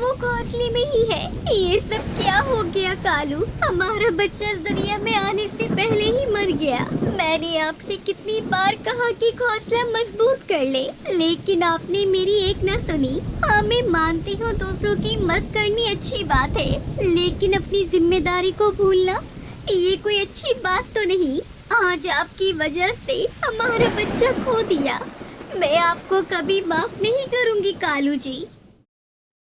वो घोंसले में ही है। ये सब क्या हो गया कालू? हमारा बच्चा इस दुनिया में आने से पहले ही मर गया। मैंने आपसे कितनी बार कहा कि घोंसला मजबूत कर ले, लेकिन आपने मेरी एक न सुनी। हाँ, मैं मानती हूँ दूसरों की मदद करनी अच्छी बात है, लेकिन अपनी जिम्मेदारी को भूलना ये कोई अच्छी बात तो नहीं। आज आपकी वजह से हमारा बच्चा खो दिया। मैं आपको कभी माफ नहीं करूंगी कालू जी।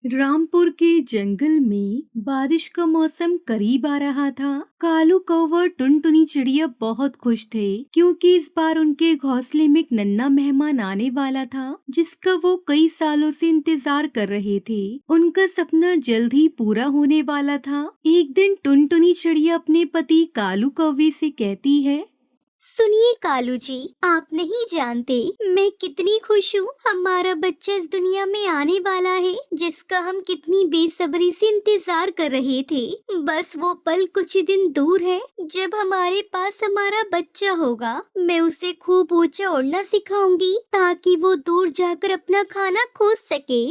रामपुर के जंगल में बारिश का मौसम करीब आ रहा था। कालू कौवा और टुनटुनी चिड़िया बहुत खुश थे क्योंकि इस बार उनके घोंसले में एक नन्हा मेहमान आने वाला था जिसका वो कई सालों से इंतजार कर रहे थे। उनका सपना जल्द ही पूरा होने वाला था। एक दिन टुनटुनी चिड़िया अपने पति कालू कौवे से कहती है, सुनिए कालू जी, आप नहीं जानते मैं कितनी खुश हूँ। हमारा बच्चा इस दुनिया में आने वाला है जिसका हम कितनी बेसब्री से इंतजार कर रहे थे। बस वो पल कुछ ही दिन दूर है जब हमारे पास हमारा बच्चा होगा। मैं उसे खूब ऊंचा उड़ना सिखाऊंगी ताकि वो दूर जाकर अपना खाना खोज सके।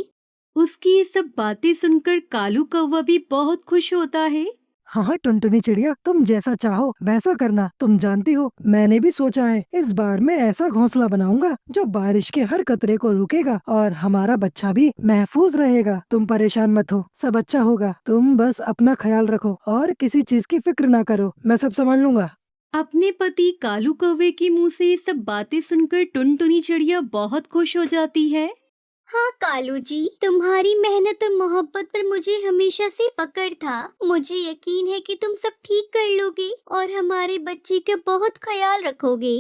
उसकी ये सब बातें सुनकर कालू कौवा भी बहुत खुश होता है। हाँ टुनटुनी चिड़िया, तुम जैसा चाहो वैसा करना। तुम जानती हो मैंने भी सोचा है, इस बार मैं ऐसा घोंसला बनाऊंगा जो बारिश के हर कतरे को रुकेगा और हमारा बच्चा भी महफूज रहेगा। तुम परेशान मत हो, सब अच्छा होगा। तुम बस अपना ख्याल रखो और किसी चीज की फिक्र ना करो, मैं सब संभाल लूंगा। अपने पति कालू कौवे के मुंह से ये सब बातें सुनकर टुनटुनी चिड़िया बहुत खुश हो जाती है। हाँ कालू जी, तुम्हारी मेहनत और मोहब्बत पर मुझे हमेशा से फक्र था। मुझे यकीन है कि तुम सब ठीक कर लोगे और हमारे बच्चे का बहुत ख्याल रखोगे।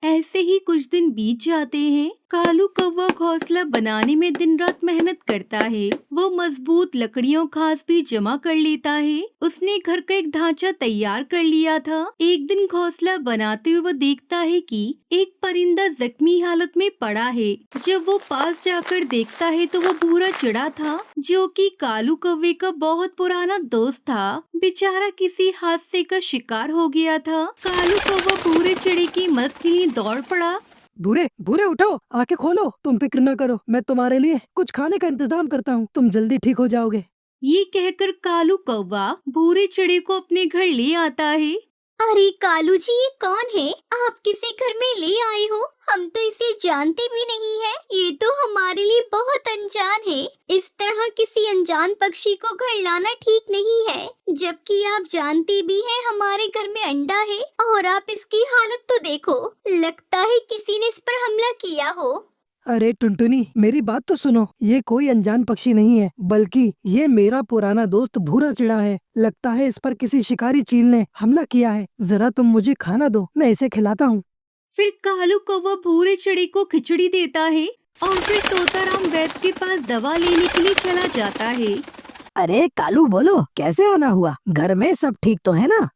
ऐसे ही कुछ दिन बीत जाते हैं। कालू कौवा घोंसला बनाने में दिन रात मेहनत करता है। वो मजबूत लकड़ियों घास भी जमा कर लेता है। उसने घर का एक ढांचा तैयार कर लिया था। एक दिन घोंसला बनाते हुए वो देखता है कि एक परिंदा जख्मी हालत में पड़ा है। जब वो पास जाकर देखता है तो वो भूरा चिड़ा था जो कि कालू कौवे का बहुत पुराना दोस्त था। बेचारा किसी हादसे का शिकार हो गया था। कालू कौवा भूरे चिड़े की मदद के लिए दौड़ पड़ा। भूरे भूरे उठो, आंखें खोलो, तुम फिक्र न करो, मैं तुम्हारे लिए कुछ खाने का इंतजाम करता हूँ, तुम जल्दी ठीक हो जाओगे। ये कहकर कालू कौवा भूरे चिड़े को अपने घर ले आता है। अरे कालू जी, ये कौन है? आप किसे घर में ले आए हो? हम तो इसे जानते भी नहीं है। ये तो हमारे लिए बहुत अनजान है। इस तरह किसी अनजान पक्षी को घर लाना ठीक नहीं है, जबकि आप जानते भी हैं हमारे घर में अंडा है और आप इसकी हालत तो देखो। लगता है किसी ने इस पर हमला किया हो। अरे टुनटुनी, मेरी बात तो सुनो, ये कोई अनजान पक्षी नहीं है, बल्कि ये मेरा पुराना दोस्त भूरा चिड़ा है। लगता है इस पर किसी शिकारी चील ने हमला किया है। जरा तुम मुझे खाना दो, मैं इसे खिलाता हूँ। फिर कालू कौवा भूरे चिड़े को खिचड़ी देता है और फिर तोताराम वैद्य के पास दवा लेने के लिए चला जाता है। अरे कालू बोलो, कैसे आना हुआ? घर में सब ठीक तो है ना?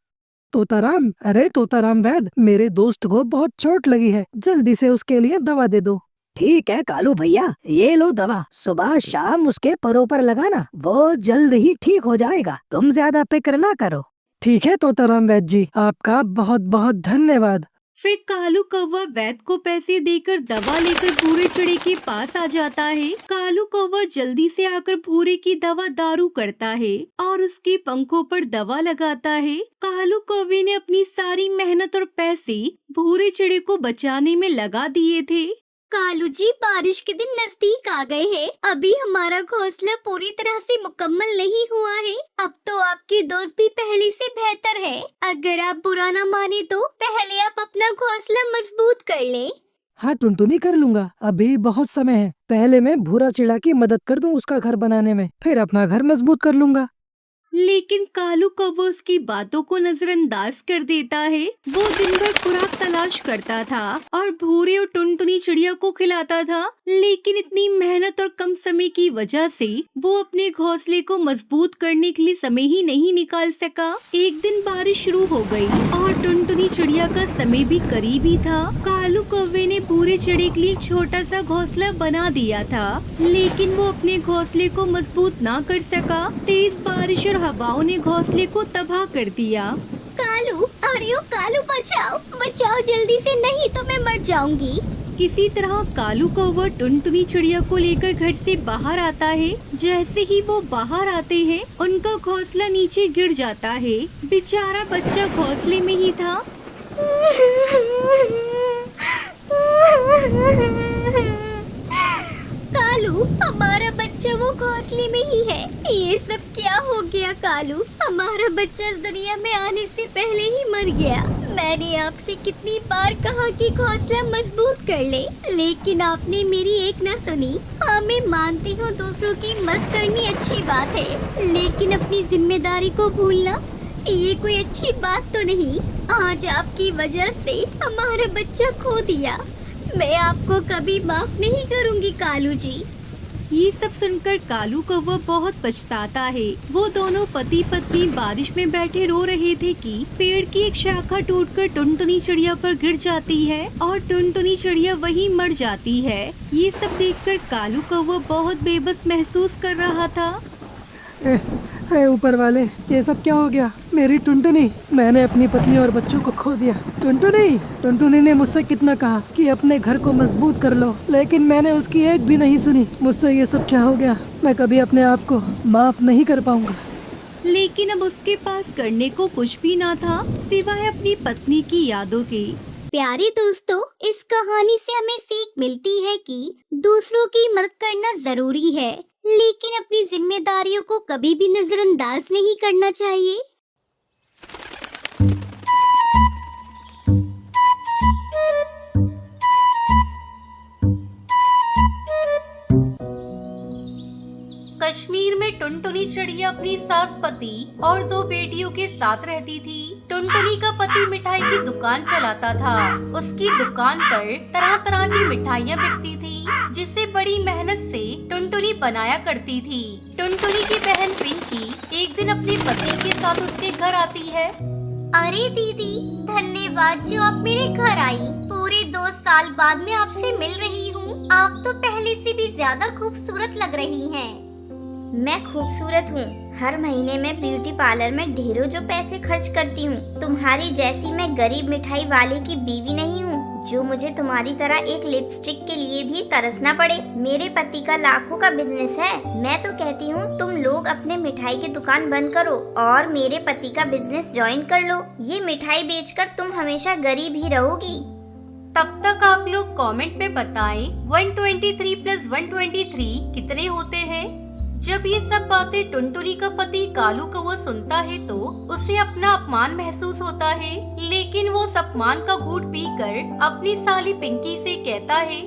तोताराम, अरे तोताराम वैद्य, मेरे दोस्त को बहुत चोट लगी है, जल्दी से उसके लिए दवा दे दो। ठीक है कालू भैया, ये लो दवा, सुबह शाम उसके परों पर लगाना, वो जल्द ही ठीक हो जाएगा। तुम ज्यादा फिक्र ना करो। ठीक है तोताराम वैद्य जी, आपका बहुत बहुत धन्यवाद। फिर कालू कौवा वैद्य को पैसे देकर दवा लेकर भूरे चिड़े के पास आ जाता है। कालू कौवा जल्दी से आकर भूरे की दवा दारू करता है और उसके पंखों पर दवा लगाता है। कालू कौवे ने अपनी सारी मेहनत और पैसे भूरे चिड़े को बचाने में लगा दिए थे। कालू जी, बारिश के दिन नजदीक आ गए हैं। अभी हमारा घोंसला पूरी तरह से मुकम्मल नहीं हुआ है। अब तो आपके दोस्त भी पहले से बेहतर है। अगर आप बुरा ना माने तो पहले आप अपना घोंसला मजबूत कर ले। हाँ टुनटुनी, कर लूंगा, अभी बहुत समय है। पहले मैं भूरा चिड़ा की मदद कर दूं उसका घर बनाने में, फिर अपना घर मजबूत कर लूंगा। लेकिन कालू कौवा उसकी बातों को नजरअंदाज कर देता है। वो दिन भर खुराक तलाश करता था और भूरे और टुनटुनी चिड़िया को खिलाता था, लेकिन इतनी मेहनत और कम समय की वजह से वो अपने घोंसले को मजबूत करने के लिए समय ही नहीं निकाल सका। एक दिन बारिश शुरू हो गई और टुनटुनी चिड़िया का समय भी करीब ही था। कालू कौवे ने भूरे चिड़े के लिए एक छोटा सा घोंसला बना दिया था, लेकिन वो अपने घोंसले को मजबूत ना कर सका। तेज बारिश और हवाओं ने घोंसले को तबाह कर दिया। कालू, अरे कालू कालू बचाओ बचाओ जल्दी से, नहीं तो मैं मर जाऊंगी। किसी तरह कालू कौवा टुनटुनी चिड़िया को लेकर घर से बाहर आता है। जैसे ही वो बाहर आते हैं उनका घोंसला नीचे गिर जाता है। बेचारा बच्चा घोंसले में ही था। कालू हमारा बच्चा वो घोंसले में ही है। ये सब क्या हो गया कालू? हमारा बच्चा इस दुनिया में आने से पहले ही मर गया। मैंने आपसे कितनी बार कहा कि घोंसला मजबूत कर ले, लेकिन आपने मेरी एक ना सुनी। हाँ मैं मानती हूँ दूसरों की मदद करनी अच्छी बात है, लेकिन अपनी जिम्मेदारी को भूलना ये कोई अच्छी बात तो नहीं। आज आपकी वजह से हमारा बच्चा खो दिया। मैं आपको कभी माफ नहीं करूँगी कालू जी। ये सब सुनकर कालू कौवा बहुत पछताता है। वो दोनों पति पत्नी बारिश में बैठे रो रहे थे कि पेड़ की एक शाखा टूटकर टुनटुनी चिड़िया पर गिर जाती है और टुनटुनी चिड़िया वहीं मर जाती है। ये सब देखकर कालू कौवा बहुत बेबस महसूस कर रहा था। ऊपर वाले, ये सब क्या हो गया? मेरी टुनटुनी, मैंने अपनी पत्नी और बच्चों को खो दिया। टुनटुनी ने मुझसे कितना कहा कि अपने घर को मजबूत कर लो, लेकिन मैंने उसकी एक भी नहीं सुनी। मुझसे ये सब क्या हो गया? मैं कभी अपने आप को माफ नहीं कर पाऊंगा। लेकिन अब उसके पास करने को कुछ भी ना था सिवाय अपनी पत्नी की यादों के। प्यारे दोस्तों, इस कहानी से हमें सीख मिलती है कि दूसरों की मदद करना जरूरी है, लेकिन अपनी जिम्मेदारियों को कभी भी नजरअंदाज नहीं करना चाहिए। कश्मीर में टुनटुनी चिड़िया अपनी सास पति और 2 बेटियों के साथ रहती थी। टुनटुनी का पति मिठाई की दुकान चलाता था। उसकी दुकान पर तरह तरह की मिठाइयाँ बिकती थी, जिसे बड़ी मेहनत से टुनटुनी बनाया करती थी। टुनटुनी की बहन पिंकी एक दिन अपने पति के साथ उसके घर आती है। अरे दीदी, धन्यवाद जो आप मेरे घर आई। पूरे 2 साल बाद मैं आपसे मिल रही हूँ। आप तो पहले से भी ज्यादा खूबसूरत लग रही हैं। मैं खूबसूरत हूँ। हर महीने मैं ब्यूटी पार्लर में ढेरों जो पैसे खर्च करती हूँ। तुम्हारी जैसी मैं गरीब मिठाई वाले की बीवी नहीं हूँ जो मुझे तुम्हारी तरह एक लिपस्टिक के लिए भी तरसना पड़े। मेरे पति का लाखों का बिजनेस है। मैं तो कहती हूँ तुम लोग अपने मिठाई की दुकान बंद करो और मेरे पति का बिजनेस ज्वाइन कर लो। ये मिठाई बेचकर तुम हमेशा गरीब ही रहोगी। तब तक आप लोग कमेंट में बताएं 123 + 123 कितने होते हैं। जब ये सब बातें टुनटुनी का पति कालू कौवा सुनता है तो उसे अपना अपमान महसूस होता है, लेकिन वो उस अपमान का घूंट पीकर अपनी साली पिंकी से कहता है,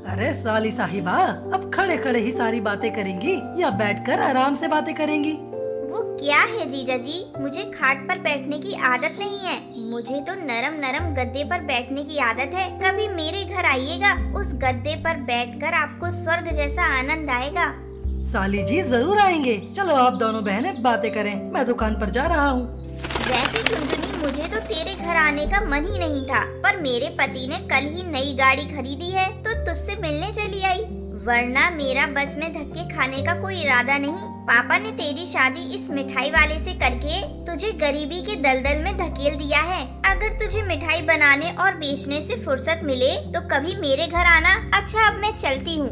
अरे साली साहिबा, अब खड़े खड़े ही सारी बातें करेंगी या बैठकर आराम से बातें करेंगी? वो क्या है जीजा जी, मुझे खाट पर बैठने की आदत नहीं है। मुझे तो नरम नरम गद्दे पर बैठने की आदत है। कभी मेरे घर आइएगा, उस गद्दे पर बैठकर आपको स्वर्ग जैसा आनंद आएगा। साली जी जरूर आएंगे। चलो आप दोनों बहनें बातें करें, मैं दुकान पर जा रहा हूँ। वैसे टुनटुनी, मुझे तो तेरे घर आने का मन ही नहीं था, पर मेरे पति ने कल ही नई गाड़ी खरीदी है तो तुझसे मिलने चली आई, वरना मेरा बस में धक्के खाने का कोई इरादा नहीं। पापा ने तेरी शादी इस मिठाई वाले से करके तुझे गरीबी के दलदल में धकेल दिया है। अगर तुझे मिठाई बनाने और बेचने से फुर्सत मिले तो कभी मेरे घर आना। अच्छा, अब मैं चलती हूँ।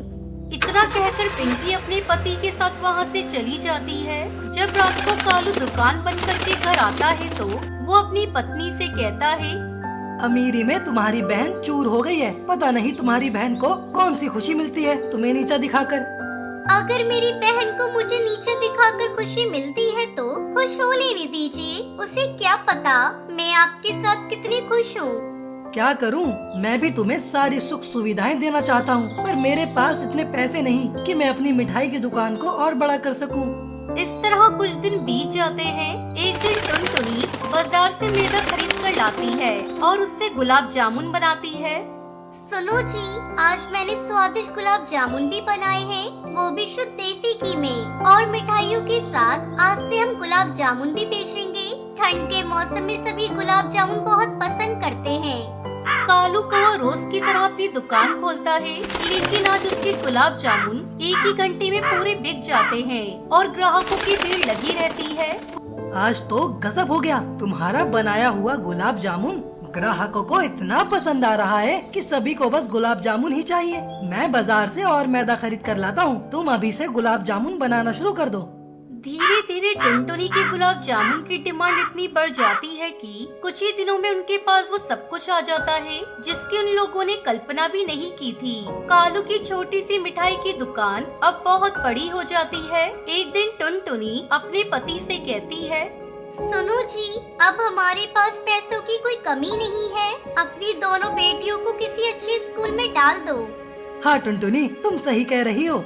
इतना कहकर पिंकी अपने पति के साथ वहाँ से चली जाती है। जब रात को कालू दुकान बंद करके घर आता है तो वो अपनी पत्नी से कहता है, अमीरी में तुम्हारी बहन चूर हो गई है। पता नहीं तुम्हारी बहन को कौन सी खुशी मिलती है तुम्हें नीचा दिखाकर। अगर मेरी बहन को मुझे नीचे दिखाकर खुशी मिलती है तो खुश हो लेने दीजिए। उसे क्या पता मैं आपके साथ कितनी खुश हूँ। क्या करूं? मैं भी तुम्हें सारी सुख सुविधाएं देना चाहता हूं, पर मेरे पास इतने पैसे नहीं कि मैं अपनी मिठाई की दुकान को और बड़ा कर सकूं। इस तरह कुछ दिन बीत जाते हैं। एक दिन टुनटुनी बाजार से मैदा खरीद कर लाती है और उससे गुलाब जामुन बनाती है। सुनो जी, आज मैंने स्वादिष्ट गुलाब जामुन भी बनाए हैं, वो भी शुद्ध देसी घी में। और मिठाइयों के साथ आज से हम गुलाब जामुन भी बेचेंगे। ठंड के मौसम में सभी गुलाब जामुन बहुत पसंद करते हैं। कालू कौवा रोज की तरह अपनी दुकान खोलता है, लेकिन आज उसके गुलाब जामुन एक ही घंटे में पूरे बिक जाते हैं और ग्राहकों की भीड़ लगी रहती है। आज तो गजब हो गया। तुम्हारा बनाया हुआ गुलाब जामुन ग्राहकों को इतना पसंद आ रहा है कि सभी को बस गुलाब जामुन ही चाहिए। मैं बाजार से और मैदा खरीद कर लाता हूँ। तुम अभी से गुलाब जामुन बनाना शुरू कर दो। धीरे धीरे टुनटुनी के गुलाब जामुन की डिमांड इतनी बढ़ जाती है कि कुछ ही दिनों में उनके पास वो सब कुछ आ जाता है जिसकी उन लोगों ने कल्पना भी नहीं की थी। कालू की छोटी सी मिठाई की दुकान अब बहुत बड़ी हो जाती है। एक दिन टुनटुनी अपने पति से कहती है, सुनो जी, अब हमारे पास पैसों की कोई कमी नहीं है। अपनी दोनों बेटियों को किसी अच्छे स्कूल में डाल दो। हाँ टुनटुनी, तुम सही कह रही हो।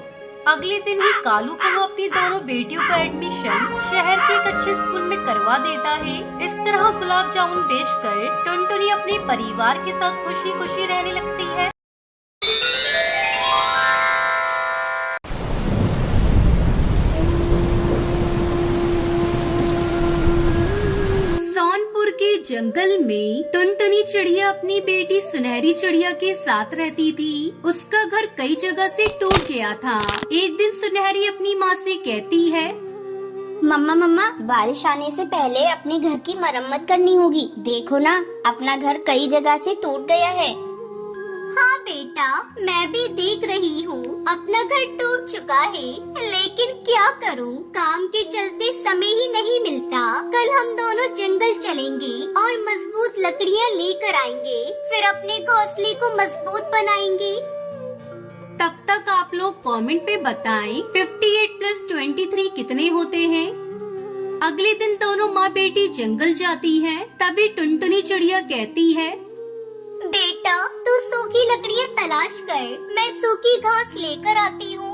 अगले दिन ही कालू को वो अपनी दोनों बेटियों का एडमिशन शहर के एक अच्छे स्कूल में करवा देता है। इस तरह गुलाब जामुन बेचकर टुनटुनी अपने परिवार के साथ खुशी खुशी रहने लगती है। सोनपुर के जंगल में टुनटुनी चिड़िया अपनी बेटी सुनहरी चिड़िया के साथ रहती थी। उसका घर कई जगह से टूट गया था। एक दिन सुनहरी अपनी माँ से कहती है, मम्मा बारिश आने से पहले अपने घर की मरम्मत करनी होगी। देखो ना, अपना घर कई जगह से टूट गया है। हाँ बेटा, मैं भी देख रही हूँ अपना घर टूट चुका है, लेकिन क्या करूँ, काम के चलते समय ही नहीं मिलता। कल हम दोनों जंगल चलेंगे और मजबूत लकड़ियाँ लेकर आएंगे, फिर अपने घोंसले को मजबूत बनाएंगे। तब तक आप लोग कमेंट पे बताएं 58 + 23 कितने होते हैं। अगले दिन दोनों माँ बेटी जंगल जाती हैं। तभी टुनटुनी चिड़िया कहती है, बेटा तू सूखी लकड़ियाँ तलाश कर, मैं सूखी घास लेकर आती हूँ।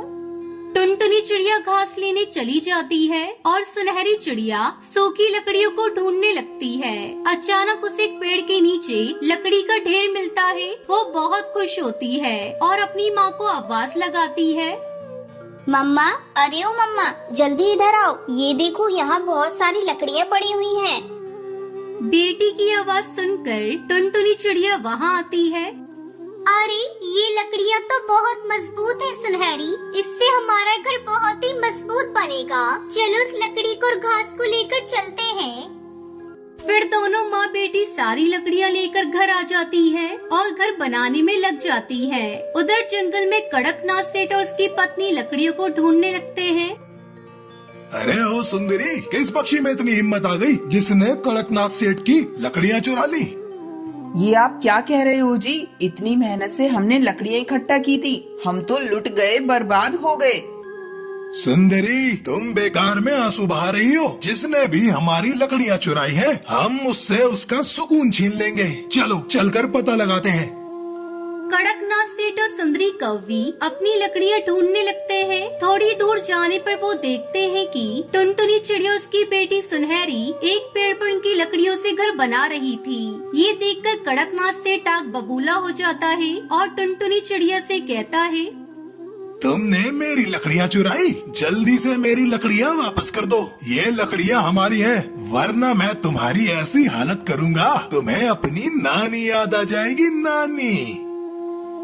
टुनटुनी चिड़िया घास लेने चली जाती है और सुनहरी चिड़िया सूखी लकड़ियों को ढूंढने लगती है। अचानक उसे एक पेड़ के नीचे लकड़ी का ढेर मिलता है। वो बहुत खुश होती है और अपनी माँ को आवाज लगाती है, मम्मा, अरे ओ मम्मा, जल्दी इधर आओ। ये देखो, यहाँ बहुत सारी लकड़ियाँ पड़ी हुई हैं। बेटी की आवाज सुनकर टुनटुनी चिड़िया वहाँ आती है। अरे ये लकड़ियाँ तो बहुत मजबूत है सुनहरी, इससे हमारा घर बहुत ही मजबूत बनेगा। चलो उस लकड़ी को और घास को लेकर चलते हैं। फिर दोनों माँ बेटी सारी लकड़ियाँ लेकर घर आ जाती हैं और घर बनाने में लग जाती हैं। उधर जंगल में कड़कनाथ सेठ और उसकी पत्नी लकड़ियों को ढूंढने लगते हैं। अरे ओ सुंदरी, किस पक्षी में इतनी हिम्मत आ गई जिसने कड़कनाथ सेठ की लकड़ियाँ चुरा ली? ये आप क्या कह रहे हो जी? इतनी मेहनत से हमने लकड़ियाँ इकट्ठा की थी, हम तो लुट गए, बर्बाद हो गए। सुंदरी, तुम बेकार में आंसू बहा रही हो। जिसने भी हमारी लकड़ियाँ चुराई है, हम उससे उसका सुकून छीन लेंगे। चलो चलकर पता लगाते हैं। कड़कनाथ सेठ और सुंदरी कौवी अपनी लकड़ियाँ ढूंढने लगते हैं। थोड़ी दूर जाने पर वो देखते हैं कि टुनटुनी चिड़िया उसकी बेटी सुनहरी एक पेड़ पर उनकी लकड़ियों से घर बना रही थी। ये देखकर कड़कनाथ सेठ आग बबूला हो जाता है और टुनटुनी चिड़िया से कहता है, तुमने मेरी लकड़ियाँ चुराई, जल्दी से मेरी लकड़ियाँ वापस कर दो। ये लकड़ियाँ हमारी हैं, वरना मैं तुम्हारी ऐसी हालत करूँगा तुम्हें अपनी नानी याद आ जाएगी। नानी।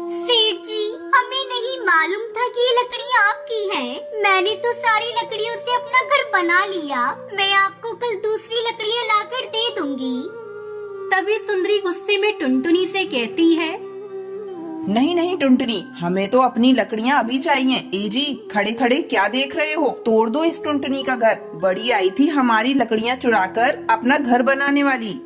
सेठ जी, हमें नहीं मालूम था कि ये लकड़ियाँ आपकी हैं। मैंने तो सारी लकड़ियों से अपना घर बना लिया। मैं आपको कल दूसरी लकड़ियाँ लाकर दे दूंगी। तभी सुंदरी गुस्से में टुनटुनी से कहती है, नहीं नहीं टुनटुनी, हमें तो अपनी लकड़ियाँ अभी चाहिए। ए जी, खड़े खड़े क्या देख रहे हो? तोड़ दो इस टुनटुनी का घर। बड़ी आई थी हमारी लकड़ियाँ चुराकर अपना घर बनाने वाली।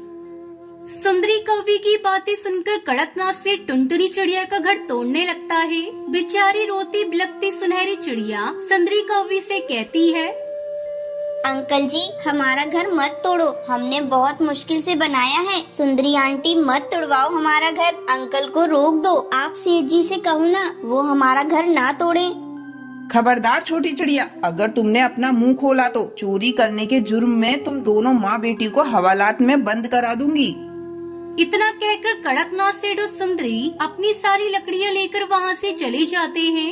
सुंदरी कौवी की बातें सुनकर कड़कनाथ से टुनटुनी चिड़िया का घर तोड़ने लगता है। बेचारी रोती बिलखती सुनहरी चिड़िया सुंदरी कौवी से कहती है, अंकल जी, हमारा घर मत तोड़ो, हमने बहुत मुश्किल से बनाया है। सुंदरी आंटी, मत तोड़वाओ हमारा घर, अंकल को रोक दो। आप सेठ जी से कहो ना, वो हमारा घर ना तोड़े। खबरदार छोटी चिड़िया, अगर तुमने अपना मुंह खोला तो चोरी करने के जुर्म में तुम दोनों माँ बेटी को हवालात में बंद करा दूंगी। इतना कहकर कड़कनाथ सेठ और सुंदरी अपनी सारी लकड़ियाँ लेकर वहाँ से चले जाते हैं।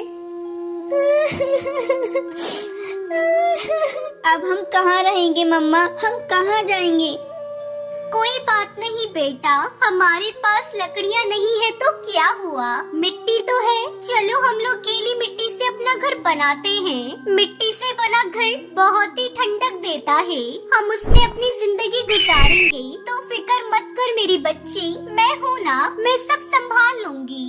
अब हम कहाँ रहेंगे मम्मा, हम कहाँ जाएंगे? कोई बात नहीं बेटा, हमारे पास लकड़ियाँ नहीं है तो क्या हुआ, मिट्टी तो है। चलो हम लोग गीली मिट्टी से अपना घर बनाते हैं। मिट्टी से बना घर बहुत ही ठंडक देता है, हम उसमें अपनी जिंदगी गुजारेंगे। तो फिक्र मत कर मेरी बच्ची, मैं हूँ ना, मैं सब संभाल लूंगी।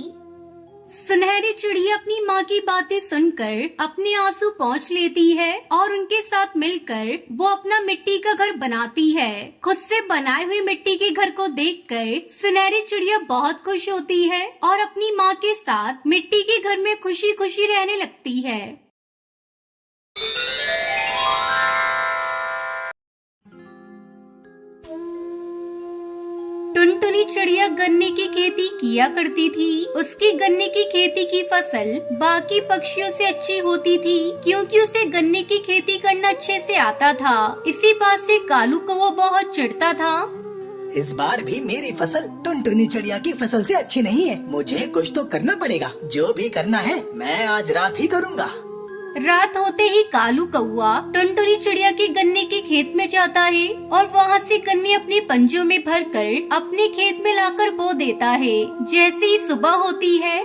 सुनहरी चिड़िया अपनी माँ की बातें सुनकर अपने आंसू पोंछ लेती है और उनके साथ मिलकर वो अपना मिट्टी का घर बनाती है। खुद से बनाए हुए मिट्टी के घर को देखकर सुनहरी चिड़िया बहुत खुश होती है और अपनी माँ के साथ मिट्टी के घर में खुशी खुशी रहने लगती है। टुनटुनी चिड़िया गन्ने की खेती किया करती थी। उसकी गन्ने की खेती की फसल बाकी पक्षियों से अच्छी होती थी क्योंकि उसे गन्ने की खेती करना अच्छे से आता था। इसी बात से कालू कौवा बहुत चिढ़ता था। इस बार भी मेरी फसल टुनटुनी चिड़िया की फसल से अच्छी नहीं है। मुझे कुछ तो करना पड़ेगा। जो भी करना है मैं आज रात ही करूँगा। रात होते ही कालू कौवा टुनटुनी चिड़िया के गन्ने के खेत में जाता है और वहाँ से गन्ने अपने पंजों में भरकर अपने खेत में लाकर बो देता है। जैसे ही सुबह होती है,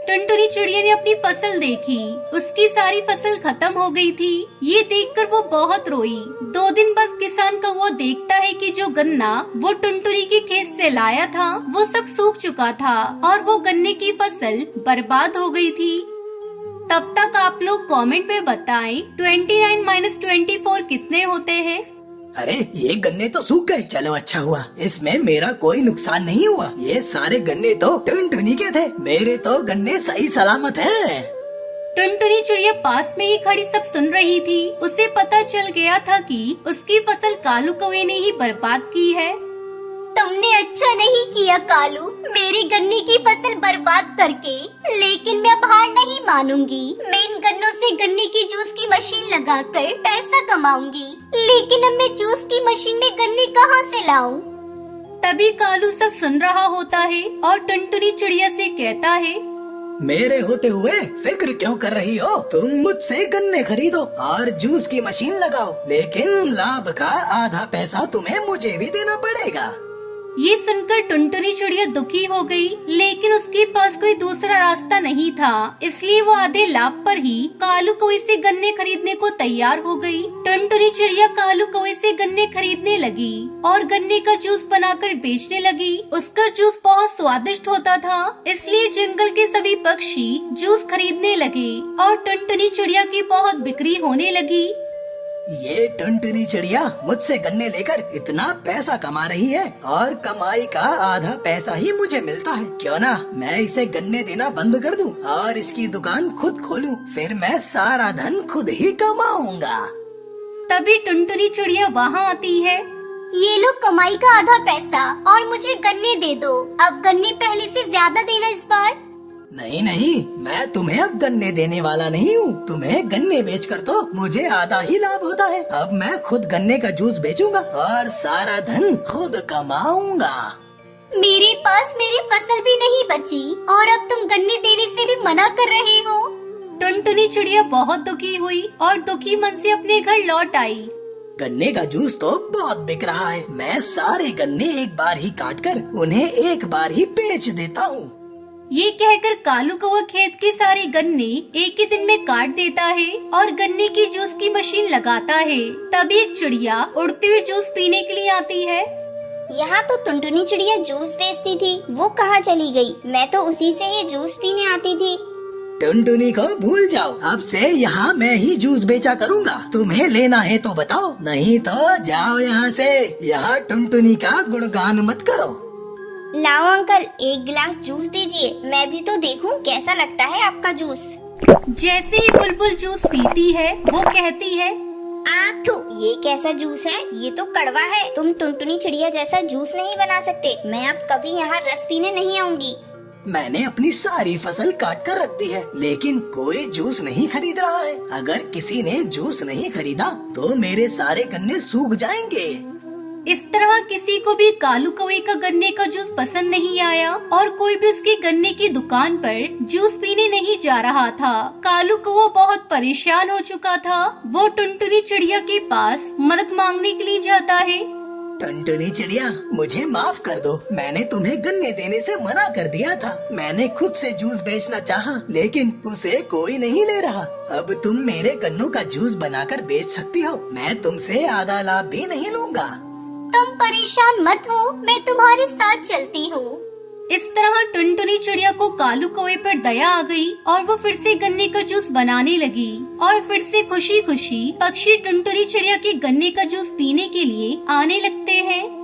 टुनटुनी चिड़िया ने अपनी फसल देखी। उसकी सारी फसल खत्म हो गई थी। ये देखकर वो बहुत रोई। 2 दिन बाद किसान कौवा देखता है कि जो गन्ना वो टुनटुनी के खेत से लाया था वो सब सूख चुका था और वो गन्ने की फसल बर्बाद हो गई थी। तब तक आप लोग कमेंट में बताएं 29 - 24 कितने होते हैं। अरे ये गन्ने तो सूख गए। चलो अच्छा हुआ, इसमें मेरा कोई नुकसान नहीं हुआ। ये सारे गन्ने तो टुनटुनी के थे। मेरे तो गन्ने सही सलामत हैं। टुनटुनी चिड़िया पास में ही खड़ी सब सुन रही थी। उसे पता चल गया था कि उसकी फसल कालू कौवे ने ही बर्बाद की है। तुमने अच्छा नहीं किया कालू, मेरी गन्ने की फसल बर्बाद करके, लेकिन मैं अब हार नहीं मानूंगी। मैं इन गन्नों से गन्ने की जूस की मशीन लगाकर पैसा कमाऊंगी। लेकिन अब मैं जूस की मशीन में गन्ने कहाँ से लाऊं? तभी कालू सब सुन रहा होता है और टुनटुनी चिड़िया से कहता है, मेरे होते हुए फिक्र क्यों कर रही हो? तुम मुझसे गन्ने खरीदो और जूस की मशीन लगाओ, लेकिन लाभ का आधा पैसा तुम्हें मुझे भी देना पड़ेगा। ये सुनकर टुनटुनी चिड़िया दुखी हो गई, लेकिन उसके पास कोई दूसरा रास्ता नहीं था। इसलिए वो आधे लाभ पर ही कालू कौवे से गन्ने खरीदने को तैयार हो गई। टुनटुनी चिड़िया कालू कौवे से गन्ने खरीदने लगी और गन्ने का जूस बनाकर बेचने लगी। उसका जूस बहुत स्वादिष्ट होता था, इसलिए जंगल के सभी पक्षी जूस खरीदने लगे और टुनटुनी चिड़िया की बहुत बिक्री होने लगी। ये टुनटुनी चिड़िया मुझसे गन्ने लेकर इतना पैसा कमा रही है और कमाई का आधा पैसा ही मुझे मिलता है। क्यों ना मैं इसे गन्ने देना बंद कर दूं और इसकी दुकान खुद खोलूं, फिर मैं सारा धन खुद ही कमाऊंगा। तभी टुनटुनी चिड़िया वहाँ आती है। ये लो कमाई का आधा पैसा और मुझे गन्ने दे दो। अब गन्ने पहले से ज्यादा देना इस बार। नहीं नहीं, मैं तुम्हें अब गन्ने देने वाला नहीं हूँ। तुम्हें गन्ने बेचकर तो मुझे आधा ही लाभ होता है। अब मैं खुद गन्ने का जूस बेचूंगा और सारा धन खुद कमाऊंगा। मेरे पास मेरी फसल भी नहीं बची और अब तुम गन्ने देने से भी मना कर रहे हो। टुनटुनी चिड़िया बहुत दुखी हुई और दुखी मन से अपने घर लौट आई। गन्ने का जूस तो बहुत बिक रहा है। मैं सारे गन्ने एक बार ही काटकर उन्हें एक बार ही बेच देता हूँ। ये कहकर कालू कौवा खेत के सारे गन्ने एक ही दिन में काट देता है और गन्ने की जूस की मशीन लगाता है। तभी एक चिड़िया उड़ते हुए जूस पीने के लिए आती है। यहाँ तो टुनटुनी चिड़िया जूस बेचती थी, वो कहाँ चली गई? मैं तो उसी से ये जूस पीने आती थी। टुनटुनी को भूल जाओ, अब से यहाँ मैं ही जूस बेचा करूँगा। तुम्हें लेना है तो बताओ, नहीं तो जाओ यहाँ से। यहाँ टुनटुनी का गुणगान मत करो। लाओ अंकल, एक गिलास जूस दीजिए, मैं भी तो देखूं कैसा लगता है आपका जूस। जैसे ही बुलबुल जूस पीती है वो कहती है, आथू, ये कैसा जूस है? ये तो कड़वा है। तुम टुनटुनी चिड़िया जैसा जूस नहीं बना सकते। मैं अब कभी यहाँ रस पीने नहीं आऊंगी। मैंने अपनी सारी फसल काट कर रख दी है, लेकिन कोई जूस नहीं खरीद रहा है। अगर किसी ने जूस नहीं खरीदा तो मेरे सारे गन्ने सूख जाएंगे। इस तरह किसी को भी कालू कौवे का गन्ने का जूस पसंद नहीं आया और कोई भी उसके गन्ने की दुकान पर जूस पीने नहीं जा रहा था। कालू कौवा बहुत परेशान हो चुका था। वो टुनटुनी चिड़िया के पास मदद मांगने के लिए जाता है। टुनटुनी चिड़िया, मुझे माफ कर दो। मैंने तुम्हें गन्ने देने से मना कर दिया था। मैंने खुद से जूस बेचना चाहा, लेकिन उसे कोई नहीं ले रहा। अब तुम मेरे गन्नों का जूस बनाकर बेच सकती हो। मैं तुमसे आधा लाभ भी नहीं लूंगा। तुम परेशान मत हो, मैं तुम्हारे साथ चलती हूँ। इस तरह टुनटुनी चिड़िया को कालू कौवे पर दया आ गई और वो फिर से गन्ने का जूस बनाने लगी और फिर से खुशी खुशी पक्षी टुनटुनी चिड़िया के गन्ने का जूस पीने के लिए आने लगते हैं।